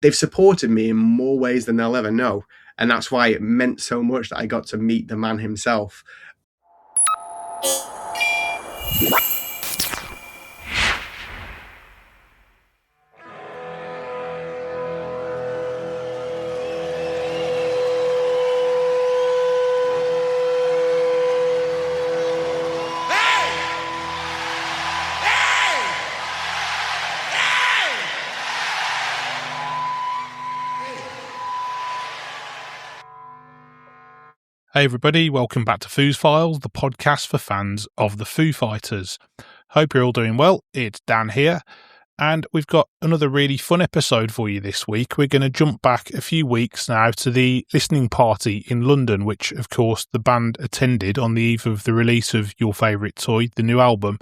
they've supported me in more ways than they'll ever know. And that's why it meant so much that I got to meet the man himself. Hey everybody, welcome back to Foos Files, the podcast for fans of the Foo Fighters. Hope you're all doing well. It's Dan here, and we've got another really fun episode for you this week. We're going to jump back a few weeks now to the listening party in London, which of course the band attended on the eve of the release of Your Favourite Toy, the new album.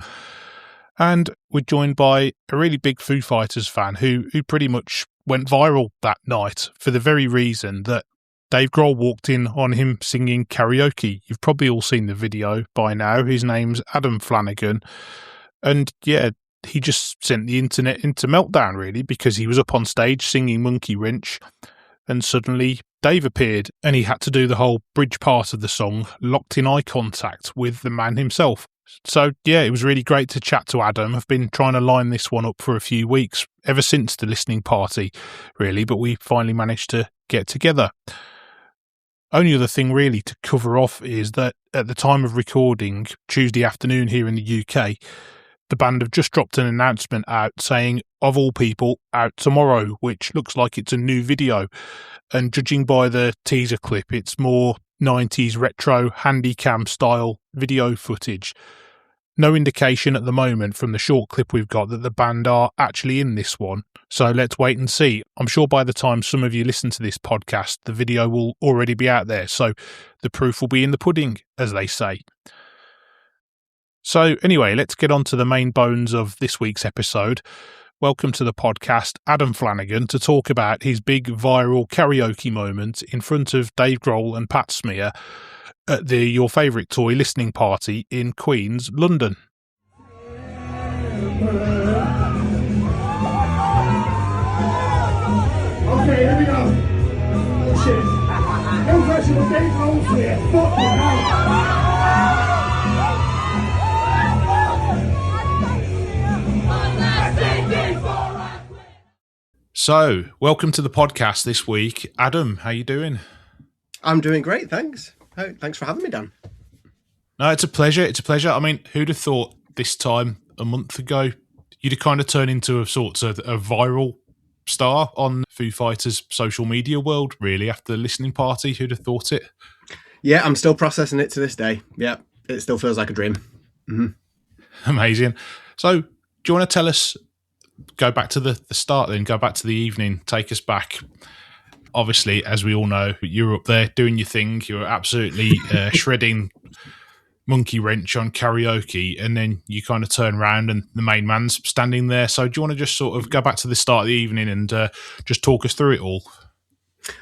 And we're joined by a really big Foo Fighters fan who pretty much went viral that night for the very reason that Dave Grohl walked in on him singing karaoke. You've probably all seen the video by now. His name's Adam Flanagan. And yeah, he just sent the internet into meltdown, really, because he was up on stage singing Monkey Wrench, and suddenly Dave appeared, and he had to do the whole bridge part of the song, locked in eye contact with the man himself. So yeah, it was really great to chat to Adam. I've been trying to line this one up for a few weeks, ever since the listening party, really, but we finally managed to get together. Only other thing really to cover off is that at the time of recording, Tuesday afternoon here in the UK, the band have just dropped an announcement out saying, of all people, out tomorrow, which looks like it's a new video. And judging by the teaser clip, it's more 90s retro handycam style video footage. No indication at the moment from the short clip we've got that the band are actually in this one. So let's wait and see. I'm sure by the time some of you listen to this podcast, the video will already be out there. So the proof will be in the pudding, as they say. So anyway, let's get on to the main bones of this week's episode. Welcome to the podcast, Adam Flanagan, to talk about his big viral karaoke moment in front of Dave Grohl and Pat Smear at the Your Favourite Toy listening party in Queens, London. Okay, here we go. Oh shit. No pressure, but Dave Grohl's here. Fuck you now. So, welcome to the podcast this week. Adam, how you doing? I'm doing great, thanks. Thanks for having me, Dan. No, it's a pleasure. It's a pleasure. I mean, who'd have thought this time a month ago you'd have kind of turned into a sort of a viral star on Foo Fighters' social media world, really, after the listening party? Who'd have thought it? Yeah, I'm still processing it to this day. Yeah, it still feels like a dream. Mm-hmm. Amazing. So, do you want to tell us, go back to the start then, go back to the evening, take us back. Obviously, as we all know, you're up there doing your thing. You're absolutely shredding Monkey Wrench on karaoke, and then you kind of turn around and the main man's standing there. So do you want to just sort of go back to the start of the evening and just talk us through it all?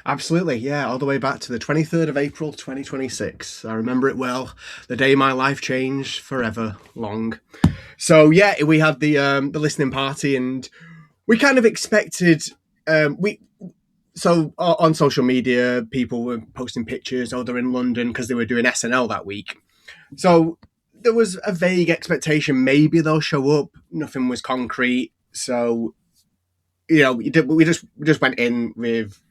Absolutely, yeah, all the way back to the 23rd of April 2026. I remember it well, the day my life changed forever long. So yeah, we had the listening party, and we kind of expected So on social media, people were posting pictures, they're in London because they were doing SNL that week. So there was a vague expectation, maybe they'll show up. Nothing was concrete. So, you know, we just went in with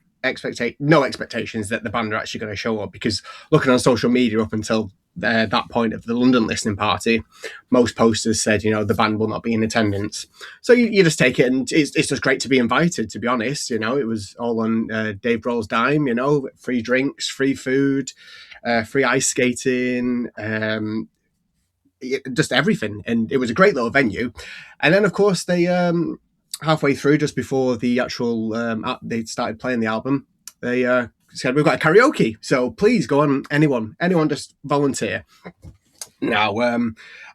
no expectations that the band are actually going to show up, because looking on social media up until that point of the London listening party, most posters said, you know, the band will not be in attendance. So you just take it, and it's just great to be invited, to be honest. You know, it was all on Dave Grohl's dime, you know, free drinks, free food, free ice skating, just everything. And it was a great little venue. And then, of course, they halfway through, just before the actual they started playing the album, they said, we've got a karaoke, so please go on, anyone just volunteer. Now,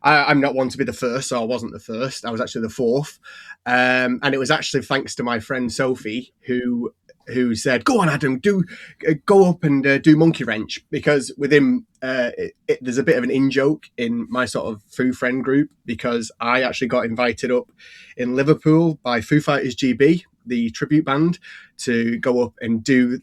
I'm not one to be the first, so I wasn't the first. I was actually the fourth. And it was actually thanks to my friend Sophie, who said, go on, Adam, go up and do Monkey Wrench, because with him, there's a bit of an in-joke in my sort of Foo friend group, because I actually got invited up in Liverpool by Foo Fighters GB the tribute band to go up and do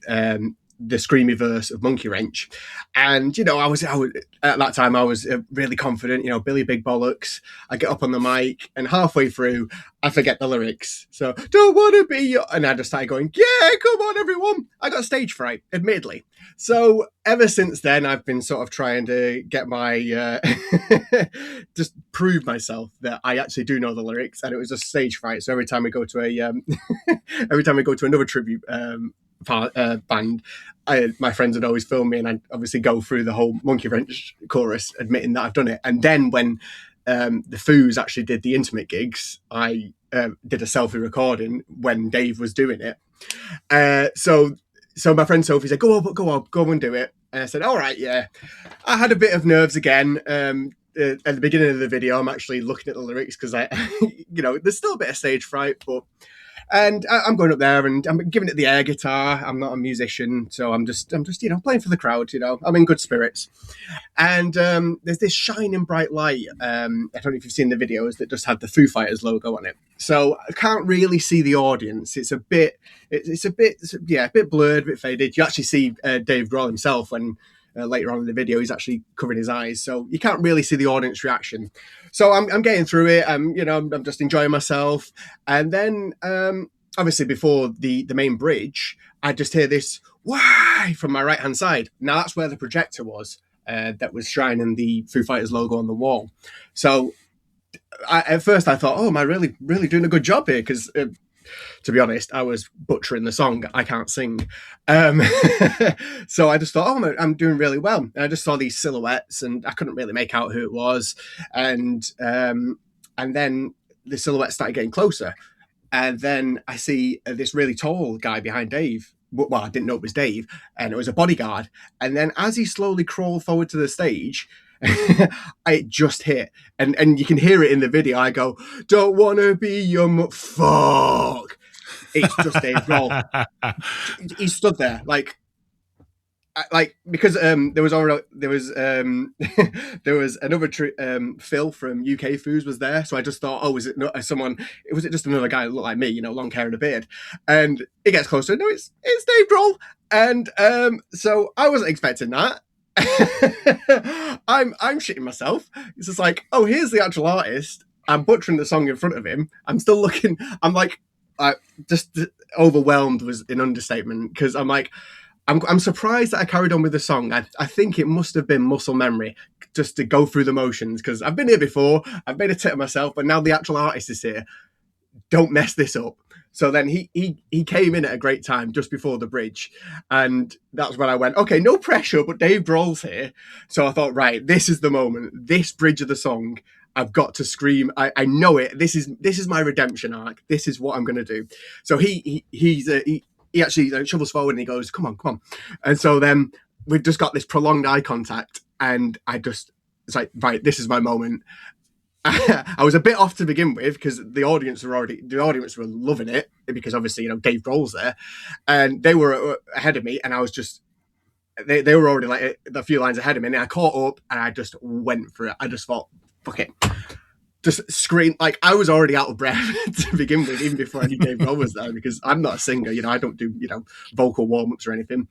the screamy verse of Monkey Wrench. And, I was at that time, I was really confident, Billy Big Bollocks. I get up on the mic and halfway through, I forget the lyrics. So, don't want to be your... And I just started going, yeah, come on, everyone. I got stage fright, admittedly. So ever since then, I've been sort of trying to get my... just prove myself that I actually do know the lyrics. And it was just stage fright. So every time I go to every time I go to another tribute band, my friends would always film me, and I'd obviously go through the whole Monkey Wrench chorus, admitting that I've done it. And then when the Foos actually did the intimate gigs, I did a selfie recording when Dave was doing it. So my friend Sophie said, go on and do it. And I said, all right, yeah. I had a bit of nerves again. At the beginning of the video, I'm actually looking at the lyrics because there's still a bit of stage fright, but... And I'm going up there and I'm giving it the air guitar. I'm not a musician, so I'm just playing for the crowd. I'm in good spirits. And there's this shining bright light. I don't know if you've seen the videos that just had the Foo Fighters logo on it. So I can't really see the audience. It's a bit blurred, a bit faded. You actually see Dave Grohl himself when. Later on in the video, he's actually covering his eyes, so you can't really see the audience reaction. So I'm getting through it. I'm just enjoying myself, and then obviously before the main bridge, I just hear this "why" from my right hand side. Now that's where the projector was that was shining the Foo Fighters logo on the wall. So at first I thought, oh, am I really doing a good job here? Because to be honest, I was butchering the song. I can't sing. So I just thought, oh, I'm doing really well. And I just saw these silhouettes and I couldn't really make out who it was. And then the silhouettes started getting closer. And then I see this really tall guy behind Dave. Well, I didn't know it was Dave. And it was a bodyguard. And then as he slowly crawled forward to the stage, I just hit, and you can hear it in the video. I go, "Don't wanna be your fuck." It's just Dave Grohl. He stood there because there was another Phil from UK Foos was there, so I just thought, oh, was it not someone? Was it just another guy that looked like me, long hair and a beard? And it gets closer. No, it's Dave Grohl, and so I wasn't expecting that. I'm shitting myself. It's just like, oh, here's the actual artist. I'm butchering the song in front of him. I'm still looking. I'm like, just overwhelmed was an understatement, because I'm like, I'm surprised that I carried on with the song. I think it must have been muscle memory just to go through the motions, because I've been here before. I've made a tit of myself, but now the actual artist is here. Don't mess this up. So then he came in at a great time just before the bridge. And that's when I went, okay, no pressure, but Dave Grohl's here. So I thought, right, this is the moment. This bridge of the song, I've got to scream. I know it. This is my redemption arc. This is what I'm going to do. So he actually shovels forward and he goes, come on. And so then we've just got this prolonged eye contact. And it's like, right, this is my moment. I was a bit off to begin with because the audience were loving it, because obviously Dave Grohl's there, and they were ahead of me, and I was just they were already like a few lines ahead of me, and I caught up and I just went for it. I just thought, fuck it, just scream. Like, I was already out of breath to begin with, even before I knew Dave Grohl was there, because I'm not a singer, I don't do vocal warm-ups or anything.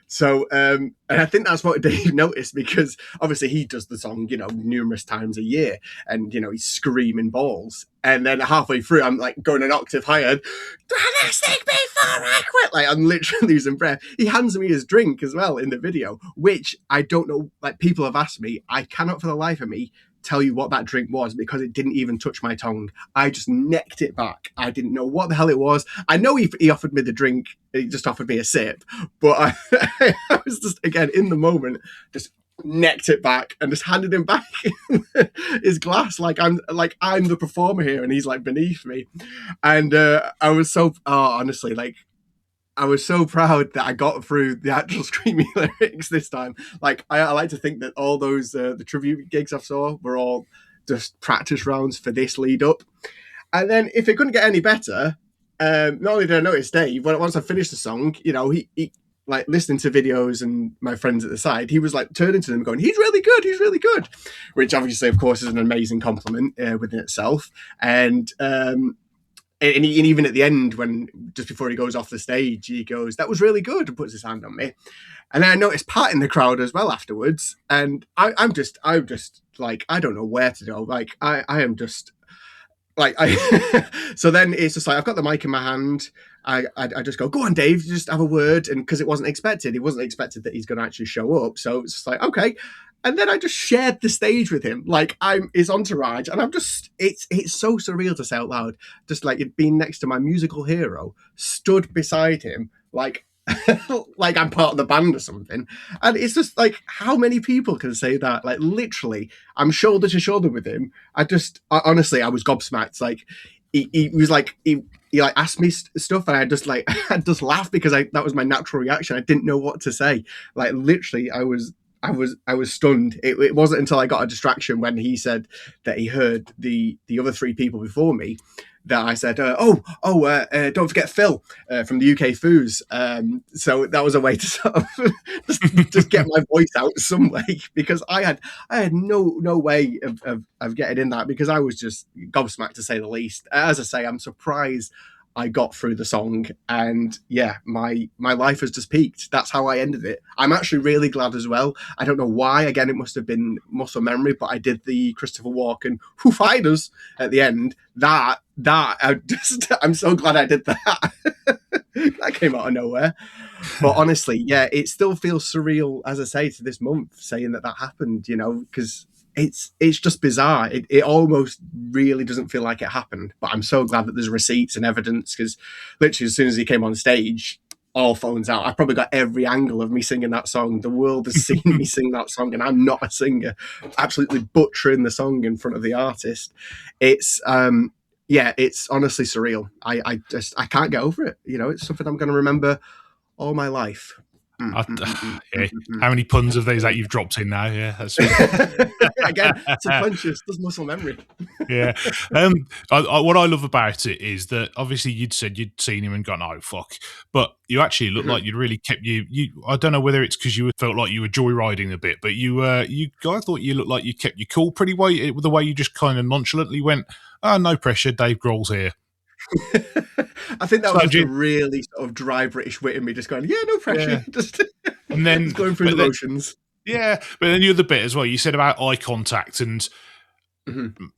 So, and I think that's what Dave noticed, because obviously he does the song, numerous times a year, and, he's screaming balls. And then halfway through, I'm like going an octave higher. Stick before I quit. Like, I'm literally losing breath. He hands me his drink as well in the video, which I don't know. Like, people have asked me, I cannot for the life of me tell you what that drink was, because it didn't even touch my tongue. I just necked it back. I didn't know what the hell it was. I know he offered me the drink. He just offered me a sip, but I was just, again, in the moment, just necked it back and just handed him back his glass like I'm the performer here and he's like beneath me. And I was so honestly, like, I was so proud that I got through the actual screaming lyrics this time. Like, I like to think that all those the tribute gigs I saw were all just practice rounds for this lead up. And then if it couldn't get any better, not only did I notice Dave, but once I finished the song, he like, listening to videos and my friends at the side, he was like turning to them going, he's really good, which obviously, of course, is an amazing compliment within itself. And and even at the end, when just before he goes off the stage, he goes, "That was really good," and puts his hand on me. And then I noticed Pat in the crowd as well afterwards, and I'm just like, I don't know where to go. Like I am just like I. So then it's just like I've got the mic in my hand. I just go on, Dave, just have a word, and because it wasn't expected that he's going to actually show up. So it's just like, okay. And then I just shared the stage with him, like I'm his entourage, and I'm just it's so surreal to say out loud, just like being next to my musical hero, stood beside him, like like I'm part of the band or something. And it's just like, how many people can say that? Like literally, I'm shoulder to shoulder with him. Honestly, I was gobsmacked. Like he was like he like asked me stuff, and I just like I just laughed because that was my natural reaction. I didn't know what to say. Like literally, I was stunned. It wasn't until I got a distraction when he said that he heard the other three people before me that I said, don't forget Phil from the UK Foos. So that was a way to sort of just get my voice out some way, because I had no way of getting in that, because I was just gobsmacked, to say the least. As I say, I'm surprised I got through the song, and yeah, my life has just peaked. That's how I ended it. I'm actually really glad as well. I don't know why. Again, it must have been muscle memory, but I did the Christopher Walken Foo Fighters at the end. I'm so glad I did that. That came out of nowhere. But honestly, yeah, it still feels surreal, as I say, to this month, saying that happened, because it's just bizarre. It almost really doesn't feel like it happened, but I'm so glad that there's receipts and evidence, because literally as soon as he came on stage, all phones out. I've probably got every angle of me singing that song. The world has seen me sing that song, and I'm not a singer, absolutely butchering the song in front of the artist. It's it's honestly surreal. I can't get over it. It's something I'm going to remember all my life. Yeah. How many puns of these that you've dropped in now? Yeah, that's again, subconscious, does muscle memory. Yeah. What I love about it is that obviously you'd said you'd seen him and gone, oh fuck, but you actually looked like you'd really kept you. I don't know whether it's because you felt like you were joyriding a bit, but I thought you looked like you kept your cool pretty well. The way you just kind of nonchalantly went, oh, no pressure, Dave Grohl's here. I think that was just a really sort of dry British wit in me, just going, yeah, no pressure, just and then just going through the motions. Yeah, but then the other bit as well, you said about eye contact, and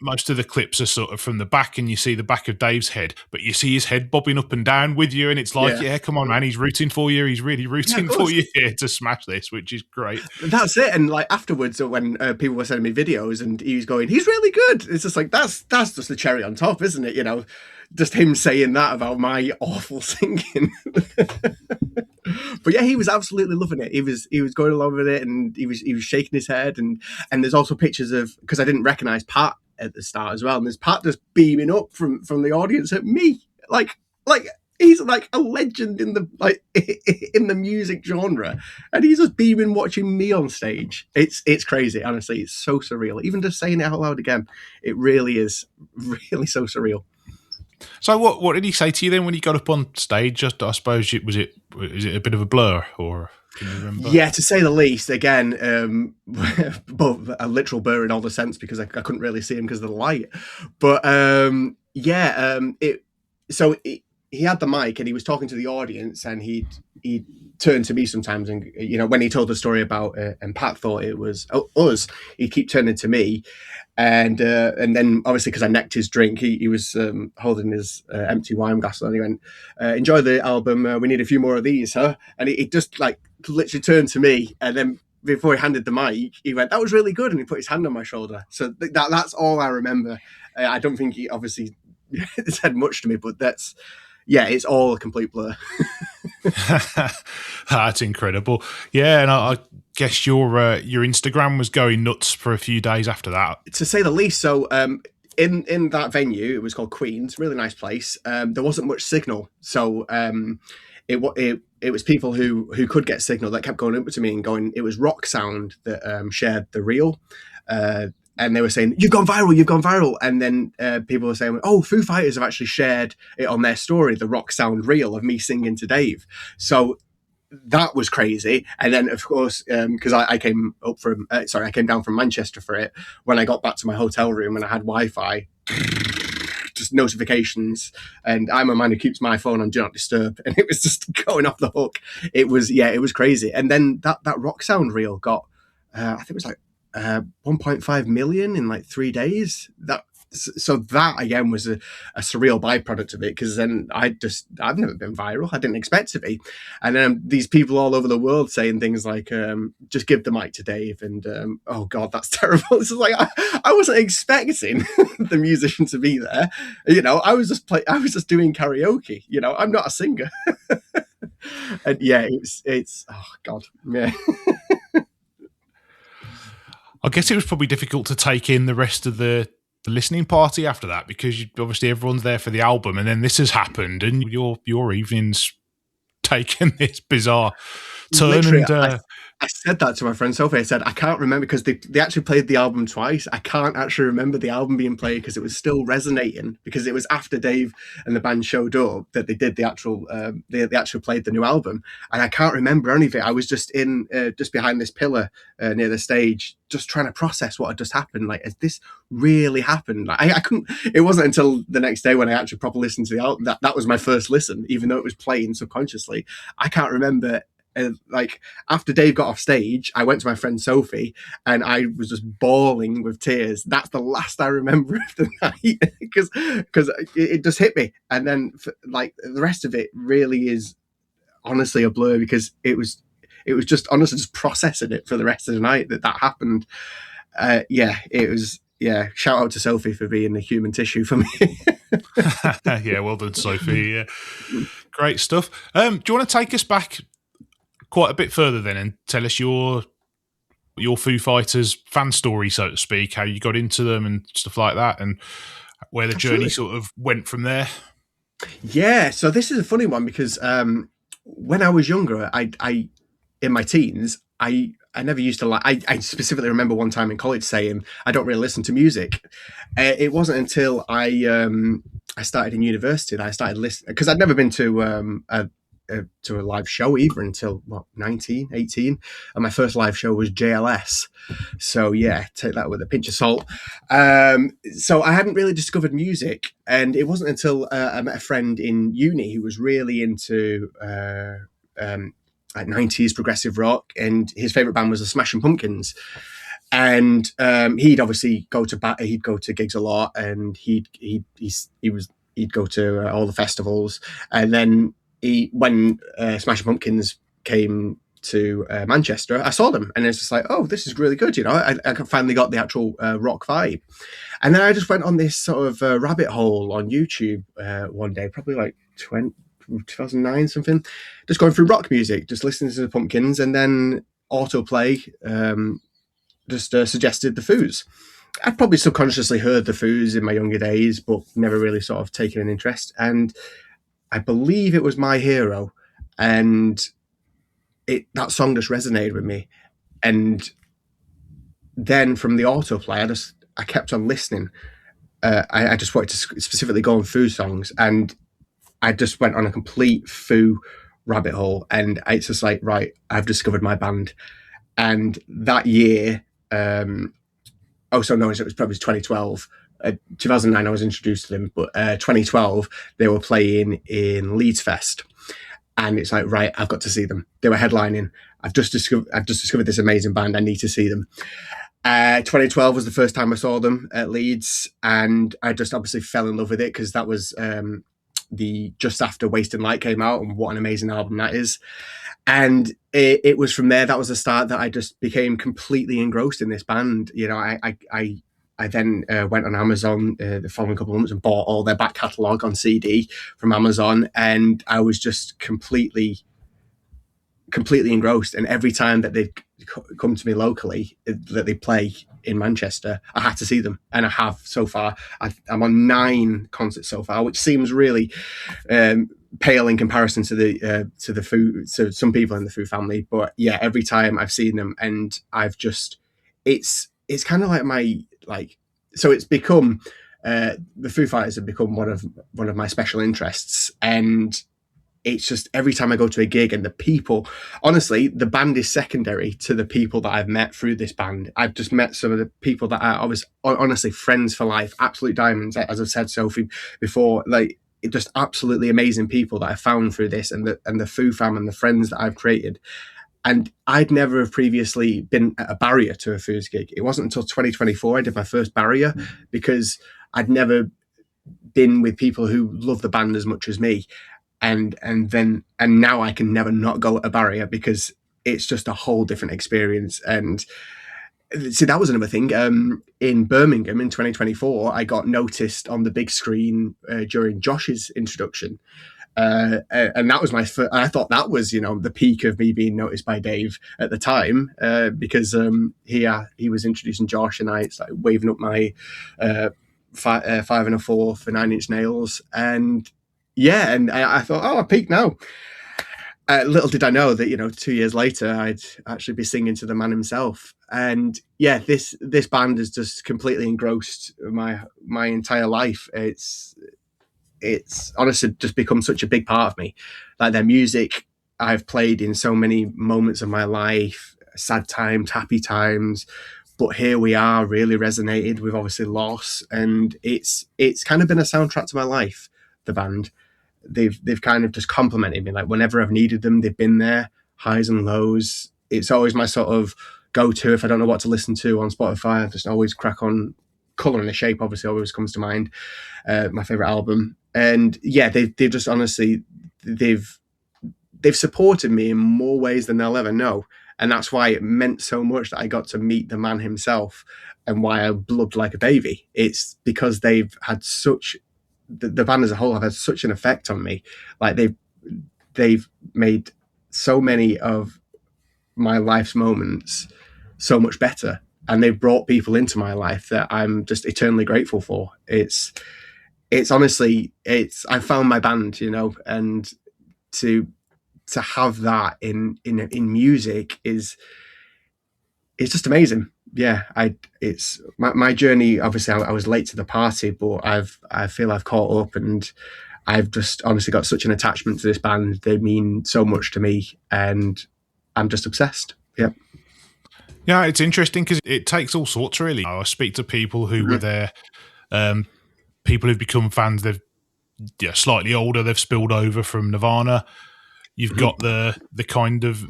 most of the clips are sort of from the back, and you see the back of Dave's head, but you see his head bobbing up and down with you, and it's like, yeah come on, man, he's rooting for you. He's really rooting for you here to smash this, which is great. That's it. And like afterwards, when people were sending me videos, and he was going, he's really good. It's just like that's just the cherry on top, isn't it? Just him saying that about my awful singing. But yeah, he was absolutely loving it. He was going along with it, and he was shaking his head, and there's also pictures of, because I didn't recognize Pat at the start as well, and there's Pat just beaming up from the audience at me, like he's like a legend in the music genre, and he's just beaming watching me on stage. It's crazy, honestly. It's so surreal. Even just saying it out loud again, it really is really so surreal. So what did he say to you then when he got up on stage? Just, I suppose, is it a bit of a blur, or can you remember? Yeah, to say the least. Again, but a literal blur in all the sense, because I couldn't really see him because of the light. But he had the mic, and he was talking to the audience, and he turned to me sometimes, and when he told the story about and Pat thought it was us, he'd keep turning to me. And then obviously, because I necked his drink, he was holding his empty wine glass, and he went, enjoy the album, we need a few more of these, huh? And he just like literally turned to me, and then before he handed the mic, he went, that was really good, and he put his hand on my shoulder. So that's all I remember. I don't think he obviously said much to me, but it's all a complete blur. That's incredible. Yeah, and I guess your Instagram was going nuts for a few days after that, to say the least. So in that venue, it was called Queen's, really nice place. There wasn't much signal, so it was people who could get signal that kept going up to me and going. It was Rock Sound that shared the reel. And they were saying, you've gone viral. And then people were saying, oh, Foo Fighters have actually shared it on their story, the Rock Sound reel of me singing to Dave. So that was crazy. And then, of course, because I came down from Manchester for it. When I got back to my hotel room and I had Wi-Fi, just just notifications, and I'm a man who keeps my phone on do not disturb, and it was just going off the hook. It was crazy. And then that rock sound reel got I think it was like 1.5 million in like 3 days. So that again was a surreal byproduct of it, because then I've never been viral. I didn't expect to be. And then these people all over the world saying things like, just give the mic to Dave. And, oh God, that's terrible. It's just like, I wasn't expecting the musician to be there. You know, I was just doing karaoke. You know, I'm not a singer. And yeah, it's, oh God, yeah. I guess it was probably difficult to take in the rest of the listening party after that, because obviously everyone's there for the album, and then this has happened, and your evening's taken this bizarre turn. Literally, And I said that to my friend Sophie. I said, I can't remember, because they actually played the album twice. I can't actually remember the album being played, because it was still resonating, because it was after Dave and the band showed up that they did the actual, they actually played the new album. And I can't remember any of it. I was just just behind this pillar near the stage, just trying to process what had just happened. Like, has this really happened? Like, I couldn't, it wasn't until the next day when I actually properly listened to the album, that was my first listen, even though it was playing subconsciously. I can't remember. Like, after Dave got off stage, I went to my friend Sophie and I was just bawling with tears. That's the last I remember of the night, because it just hit me. And then like the rest of it really is honestly a blur, because it was just honestly just processing it for the rest of the night that happened. It was. Yeah, shout out to Sophie for being the human tissue for me. Yeah, well done, Sophie. Yeah. Great stuff. Do you want to take us back quite a bit further then and tell us your Foo Fighters fan story, so to speak, how you got into them and stuff like that, and where the journey sort of went from there? Yeah, so this is a funny one, because when I was younger, I in my teens, I never used to like. I specifically remember one time in college saying I don't really listen to music. It wasn't until I started in university that I started listening, because I'd never been to a live show either until 19, 18, and my first live show was JLS. So yeah, take that with a pinch of salt. So I hadn't really discovered music, and it wasn't until I met a friend in uni who was really into like 90s progressive rock, and his favorite band was the Smashing Pumpkins. And he'd obviously go to gigs a lot, and he'd go to all the festivals. And then when Smashing Pumpkins came to Manchester, I saw them, and it's just like, oh, this is really good. You know, I finally got the actual rock vibe. And then I just went on this sort of rabbit hole on YouTube one day, probably like 2009 something, just going through rock music, just listening to the Pumpkins, and then autoplay just suggested the Foos. I'd probably subconsciously heard the Foos in my younger days, but never really sort of taken an interest. And I believe it was My Hero, and that song just resonated with me. And then from the autoplay, I kept on listening. I just wanted to specifically go on Foo songs, and I just went on a complete Foo rabbit hole. And it's just like, right, I've discovered my band. And that year, it was probably 2012. 2009, I was introduced to them, but 2012, they were playing in Leeds Fest. And it's like, right, I've got to see them. They were headlining. I've just discovered this amazing band. I need to see them. 2012 was the first time I saw them at Leeds, and I just obviously fell in love with it, because that was just after Wasting Light came out, and what an amazing album that is. And it was from there, that was the start, that I just became completely engrossed in this band. You know, I then went on Amazon the following couple of months and bought all their back catalogue on CD from Amazon, and I was just completely engrossed. And every time that they come to me locally, that they play in Manchester, I had to see them, and I have so far. I'm on 9 concerts so far, which seems really pale in comparison to the Foo, to some people in the Foo family. But yeah, every time I've seen them, and I've just, it's kind of like so it's become the Foo Fighters have become one of my special interests, and it's just every time I go to a gig and the people, honestly, the band is secondary to the people that I've met through this band. I've just met some of the people that I was honestly friends for life, absolute diamonds, as I've said, Sophie, before, like just absolutely amazing people that I found through this, and the Foo fam and the friends that I've created. And I'd never have previously been at a barrier to a Foos gig. It wasn't until 2024 I did my first barrier, because I'd never been with people who love the band as much as me. And now I can never not go at a barrier, because it's just a whole different experience. And see, that was another thing. In Birmingham in 2024, I got noticed on the big screen during Josh's introduction. And that was my first, I thought that was, the peak of me being noticed by Dave at the time, because he was introducing Josh, and I started waving up my 5 1/4 for 9 Inch Nails. And yeah, and I thought, I peaked now. Little did I know that, 2 years later, I'd actually be singing to the man himself. And yeah, this band has just completely engrossed my entire life. It's honestly just become such a big part of me. Like, their music, I've played in so many moments of my life, sad times, happy times, but here we are, really resonated with obviously loss. And it's kind of been a soundtrack to my life, the band. They've kind of just complimented me. Like, whenever I've needed them, they've been there, highs and lows. It's always my sort of go-to if I don't know what to listen to on Spotify. I just always crack on. Colour and the Shape obviously always comes to mind, my favourite album. And yeah, they've just honestly, they've supported me in more ways than they'll ever know. And that's why it meant so much that I got to meet the man himself, and why I blubbed like a baby. It's because they've had the band as a whole have had such an effect on me. Like, they've made so many of my life's moments so much better, and they've brought people into my life that I'm just eternally grateful for. It's honestly, I found my band, and to have that in music is just amazing. Yeah, it's my journey. Obviously, I was late to the party, but I feel I've caught up, and I've just honestly got such an attachment to this band. They mean so much to me, and I'm just obsessed. Yeah. Yeah, it's interesting because it takes all sorts, really. I speak to people who were there, people who've become fans. They've slightly older. They've spilled over from Nirvana. You've got the kind of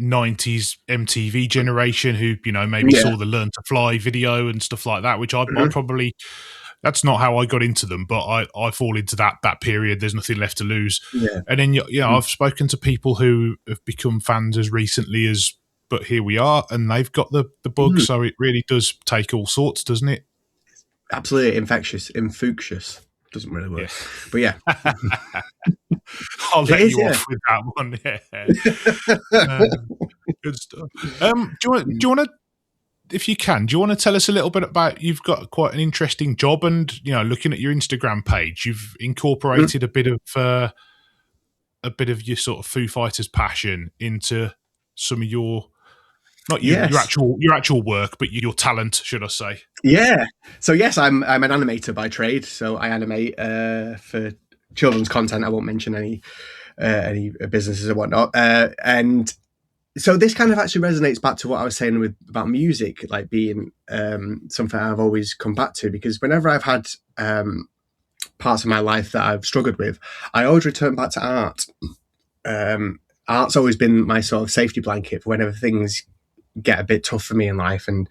90s MTV generation who, maybe saw the Learn to Fly video and stuff like that, which I probably, that's not how I got into them, but I fall into that period. There's nothing left to lose. Yeah. And then, I've spoken to people who have become fans as recently as, but here we are, and they've got the bug. So it really does take all sorts, doesn't it? Absolutely infectious. Doesn't really work. Yeah. But yeah. I'll let you off with that one. Yeah. Good stuff. Do you want to, if you can, do you want to tell us a little bit about, you've got quite an interesting job, and, looking at your Instagram page, you've incorporated a bit of your sort of Foo Fighters passion into some of your, not your actual work, but your talent, should I say? Yeah. So yes, I'm an animator by trade. So I animate for children's content. I won't mention any businesses or whatnot. And so this kind of actually resonates back to what I was saying about music, like being something I've always come back to, because whenever I've had parts of my life that I've struggled with, I always return back to art. Art's always been my sort of safety blanket for whenever things get a bit tough for me in life, and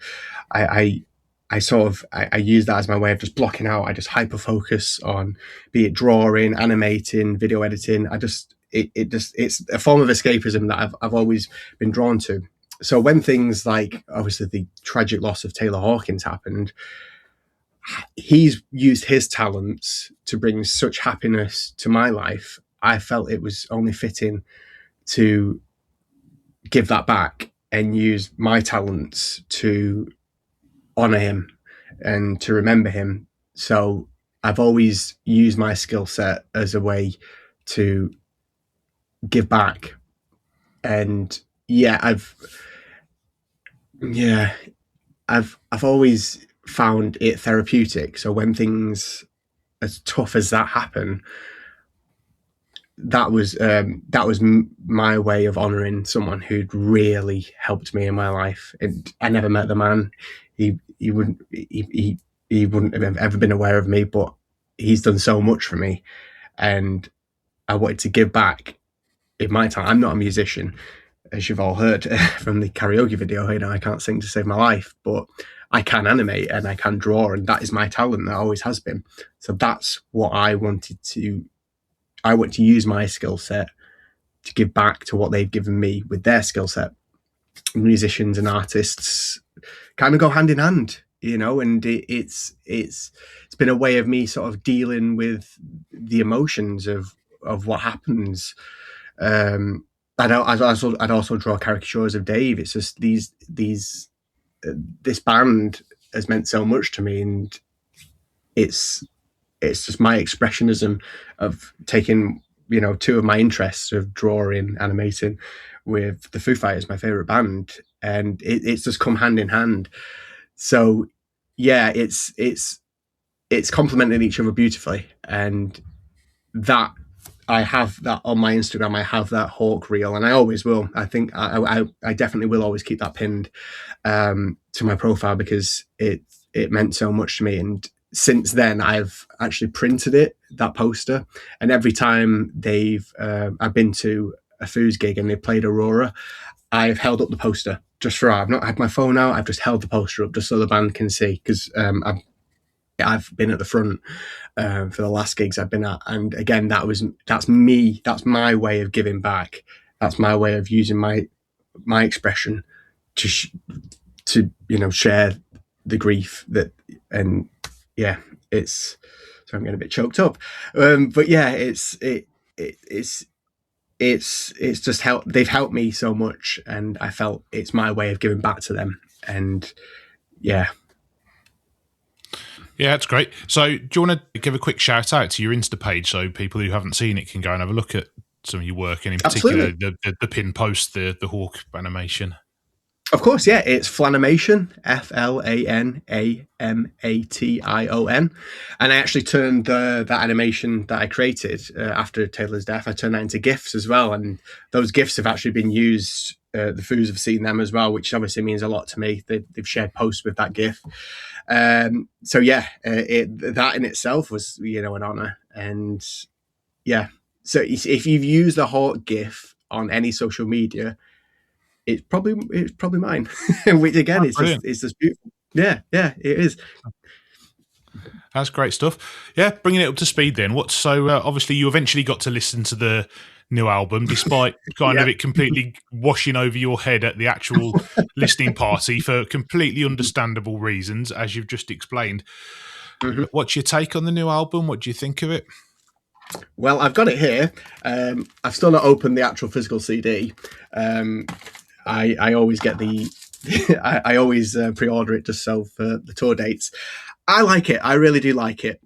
I use that as my way of just blocking out. I just hyper focus on, be it drawing, animating, video editing. It's a form of escapism that I've always been drawn to. So when things like obviously the tragic loss of Taylor Hawkins happened, he's used his talents to bring such happiness to my life. I felt it was only fitting to give that back and use my talents to honor him and to remember him. So I've always used my skill set as a way to give back. And I've always found it therapeutic. So when things as tough as that happen, my way of honouring someone who'd really helped me in my life. I never met the man. He wouldn't have ever been aware of me, but he's done so much for me, and I wanted to give back in my time. I'm not a musician, as you've all heard from the karaoke video. I can't sing to save my life, but I can animate and I can draw, and that is my talent. That always has been. So that's what I wanted to. I want to use my skill set to give back to what they've given me with their skill set. Musicians and artists kind of go hand in hand, and it's been a way of me sort of dealing with the emotions of what happens. I'd also draw caricatures of Dave. It's just this band has meant so much to me, and it's just my expressionism of taking, two of my interests of drawing, animating, with the Foo Fighters, my favorite band, and it's just come hand in hand. So yeah, it's complementing each other beautifully, and that I have that on my Instagram. I have that hawk reel, and I always will. I think I definitely will always keep that pinned to my profile, because it meant so much to me. And since then, I've actually printed that poster, and every time I've been to a Foos gig and they played Aurora, I've held up the poster just for. I've not had my phone out. I've just held the poster up just so the band can see, because I've been at the front for the last gigs I've been at, and again, that's me. That's my way of giving back. That's my way of using my expression to share the grief that. And yeah, so I'm getting a bit choked up, but yeah, it's just helped. They've helped me so much, and I felt it's my way of giving back to them. And yeah. Yeah, that's great. So do you want to give a quick shout out to your Insta page so people who haven't seen it can go and have a look at some of your work, and in particular the pin post, the hawk animation? Of course, yeah. It's Flanimation, FLANAMATION. And I actually turned that animation that I created after Taylor's death, I turned that into GIFs as well. And those GIFs have actually been used. The Foos have seen them as well, which obviously means a lot to me. They've shared posts with that GIF. So yeah, that in itself was, an honor. And yeah, so if you've used the hawk GIF on any social media, it's probably mine, which again is just beautiful. Yeah, it is. That's great stuff. Yeah, bringing it up to speed then. Obviously you eventually got to listen to the new album, despite kind of it completely washing over your head at the actual listening party for completely understandable reasons, as you've just explained. Mm-hmm. What's your take on the new album? What do you think of it? Well, I've got it here. I've still not opened the actual physical CD. I always get I always pre-order it just so for the tour dates. I like it. I really do like it.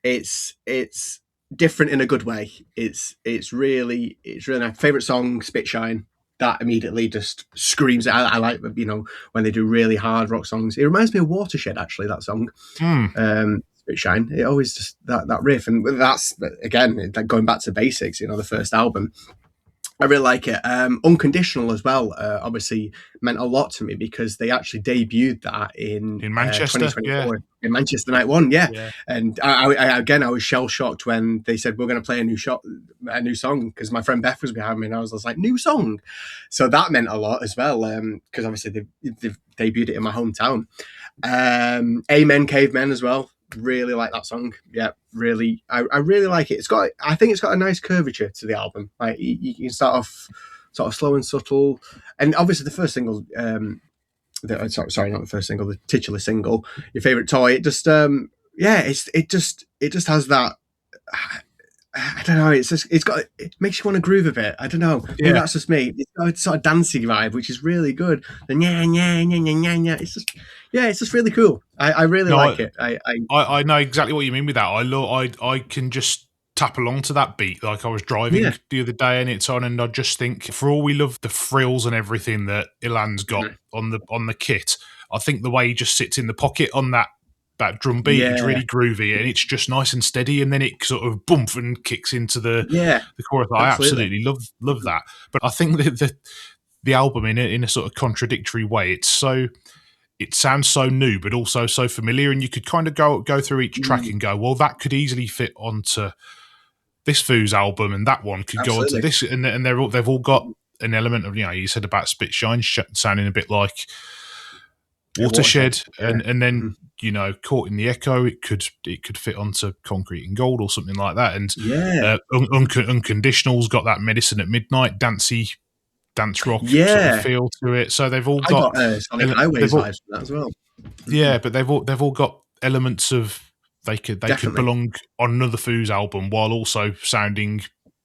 It's different in a good way. It's really my favorite song, Spit Shine. That immediately just screams. I like, when they do really hard rock songs. It reminds me of Watershed, actually, that song. Spit Shine. It always just that riff, and that's again going back to basics. The first album. I really like it. Unconditional as well, obviously meant a lot to me, because they actually debuted that in Manchester, 2024, in Manchester Night One, yeah. And I was shell shocked when they said we're going to play a new song, because my friend Beth was behind me, and I was like, new song. So that meant a lot as well, because obviously they've debuted it in my hometown. Amen Cavemen as well. Really like that song. Yeah, really. I really like it. I think it's got a nice curvature to the album. Like you can start off sort of slow and subtle, and obviously the first single, sorry, not the first single, the titular single, Your Favorite Toy. It just, it just has that. I don't know. It makes you want to groove a bit. I don't know. Maybe that's just me. It's got a sort of dancey vibe, which is really good. The nya. It's just really cool. I really like it. I know exactly what you mean with that. I can just tap along to that beat. Like I was driving the other day and it's on, and I just think, for all we love the frills and everything that Ilan's got on the kit, I think the way he just sits in the pocket on that drum beat. It's really groovy and it's just nice and steady, and then it sort of bump and kicks into the chorus. I absolutely love that. But I think that the album in a sort of contradictory way, it sounds so new but also so familiar, and you could kind of go through each track and go, well, that could easily fit onto this Foos album, and that one could go onto this, and they've all got an element of, you said about Spit Shine sounding a bit like Watershed, and then Caught in the Echo, it could fit onto Concrete and Gold or something like that, and Unconditional's got that Medicine at Midnight dancey dance rock sort of feel to it. So they've all got Sonic Highways vibes from that as well. Yeah, but they've all got elements of they could belong on another Foos album while also sounding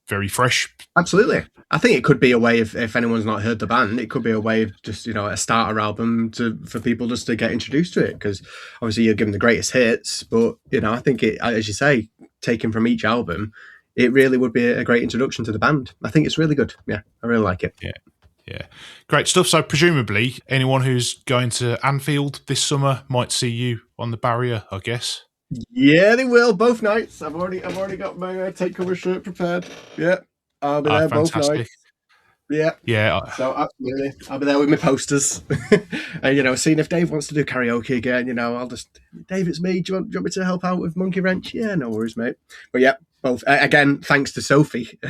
very fresh. Absolutely. I think it could be a way, if anyone's not heard the band, it could be a way of just, a starter album for people just to get introduced to it, because obviously you're given the greatest hits, but, I think it, as you say, taken from each album, it really would be a great introduction to the band. I think it's really good. Yeah, I really like it. Yeah. Great stuff. So presumably anyone who's going to Anfield this summer might see you on the barrier, I guess. Yeah, they will, both nights. I've already got my take cover shirt prepared. Yeah, I'll be there both nights. Yeah. So absolutely, I'll be there with my posters, and seeing if Dave wants to do karaoke again. I'll just, Dave, it's me. Do you want me to help out with Monkey Wrench? Yeah, no worries, mate. But yeah, both again. Thanks to Sophie,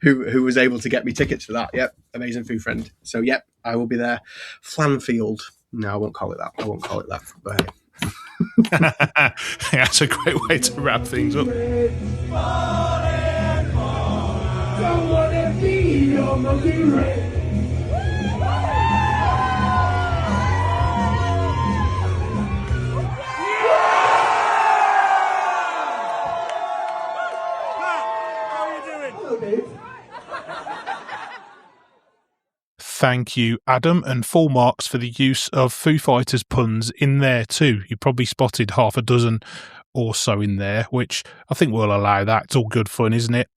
who was able to get me tickets for that. Yep, amazing Foo friend. So yep, I will be there. Flanfield. No, I won't call it that. But hey. That's a great way to wrap things up. Thank you, Adam, and full marks for the use of Foo Fighters puns in there too. You probably spotted half a dozen or so in there, which I think we'll allow that. It's all good fun, isn't it?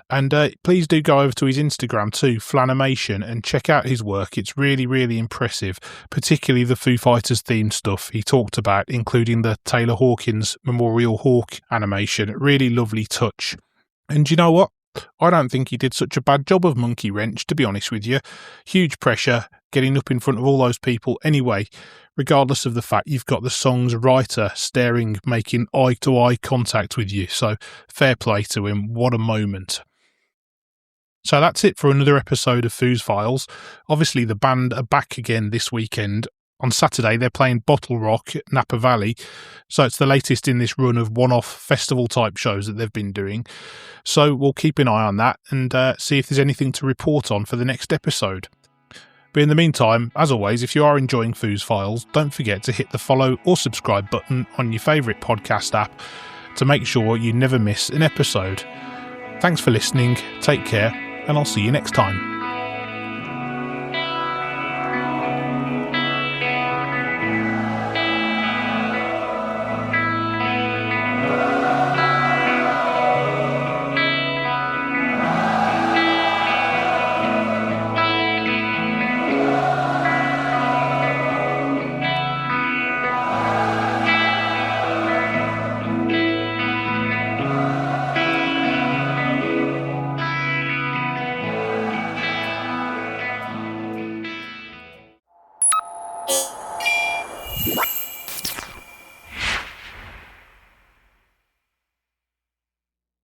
And please do go over to his Instagram too, Flanimation, and check out his work. It's really, really impressive, particularly the Foo Fighters themed stuff he talked about, including the Taylor Hawkins Memorial Hawk animation. Really lovely touch. And you know what? I don't think he did such a bad job of Monkey Wrench, to be honest with you. Huge pressure, getting up in front of all those people anyway, regardless of the fact you've got the song's writer making eye-to-eye contact with you. So fair play to him. What a moment. So that's it for another episode of Foos Files. Obviously, the band are back again this weekend. On Saturday, they're playing Bottle Rock at Napa Valley, so it's the latest in this run of one-off festival-type shows that they've been doing. So we'll keep an eye on that and see if there's anything to report on for the next episode. But in the meantime, as always, if you are enjoying Foos Files, don't forget to hit the follow or subscribe button on your favourite podcast app to make sure you never miss an episode. Thanks for listening, take care, and I'll see you next time.